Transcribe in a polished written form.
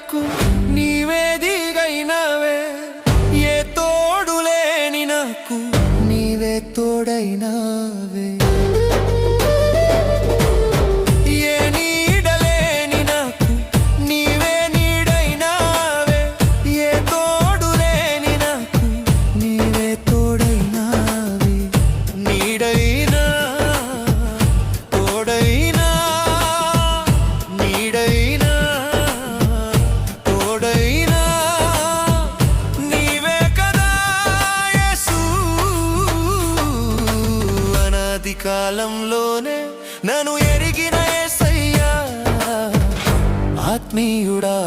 నాకు నీవే దిగైనవే, ఏ తోడు లేని నాకు నీవే తోడైనవే, ఏ నీడలేని నాకు నీవే నీడైనవే, ఏ తోడు లేని నాకు నీవే తోడైనవే, నీడైనా తోడైనా నీడైనా తోడైనా నీవే కదా యేసు. అనాది కాలంలోనే నన్ను ఎరిగిన యేసయ్యా, ఆత్మీయుడా